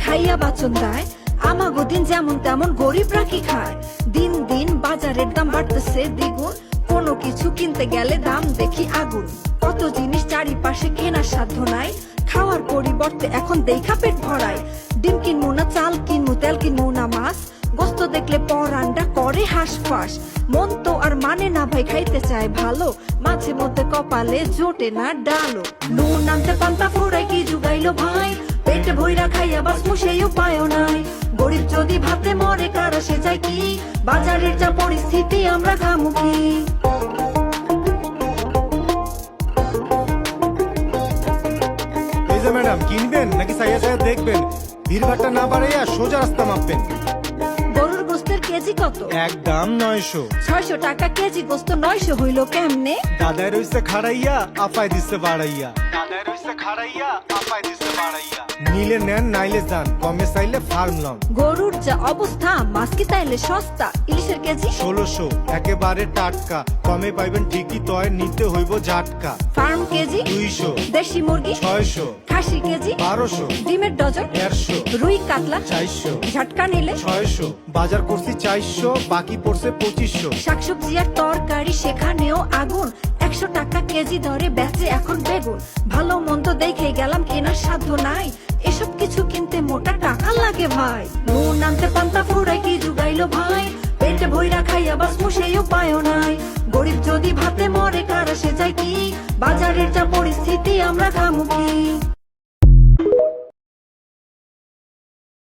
খাইয়া বাচন দেয়, আমাগো দিন যেমন তেমন গরিবরা কি খায়। দিন দিন বাজারের দাম বাড়তেছে দ্বিগুণ, কোনো কিছু কিনতে গেলে দাম দেখি আগুন। কত জিনিস চারিপাশে কেনার সাধ্য নাই, খাওয়ার পরিবর্তে এখন দেখা পেট ভরায়। ডিম কিনবো না চাল কিনবো, তেল কিনবো না মাছ, গোস্ত দেখলে পরান্ডা করে হাঁসফাঁস। মন তো আর মানে না ভাই, খাইতে চায় ভালো, মাঝে মধ্যে কপালে জোটে না ডালো। নুন আনতে পান্তা ফুরাই কি জুগাইলো ভাই, পেটে ভইরা খাইয়া বাসমু সেই উপায়ও নাই। গরিব যদি ভাতে মরে কারা সে যায় কি, বাজারের যা পরিস্থিতি আমরা খামু কি। এই যে ম্যাডাম, কিনবেন নাকি চাইয়া চাইয়া দেখবেন? ভিড়ভাট্টা না বাড়াইয়া সোজা রাস্তা মাপবেন। গরুর গোস্তের কেজি কত? একদম 900। 600 টাকা কেজি গোস্ত 900 হইলো কেমনে? দাদাই রইছে খাড়াইয়া, আপায় দিচ্ছে বাড়াইয়া। দাদাই রইছে খাড়াইয়া, আপায় দিচ্ছে বাড়াইয়া। নিলে নেন নাইলে যান, কমে চাইলে ফার্ম লন। গরুর যা অবস্থা, মাছ কি তাইলে সস্তা? ইলিশের কেজি 1600, একেবারে টাটকা। কমে পাইবেন ঠিকই, তয় নিতে হইব ঝাটকা। ফার্ম কেজি 200, দেশি মুরগি 600, খাসি কেজি 1200, ডিমের ডজন 150, রুই কাতলা 400, ঝাটকা নিলে 600। বাজার করছি 400, বাকি পড়ছে 2500। শাকসবজি আর তরকারি সেখানেও আগুন, 100 টাকা কেজি ধরে বেচে এখন বেগুন। ভালো মন্দ দেখে গেলাম, কেনার সাধ্য নাই, এসব কিছু কিনতে মোটা টাকা লাগে ভাই। নুন আনতে পান্তা ফুরাই কি জুগাইলো ভাই, পেটে ভইরা খাইয়া বাসমু সেই উপায়ও নাই। গরিব যদি ভাতে মরে কারা সে যায় কি, বাজারের যা পরিস্থিতি আমরা খামু কি।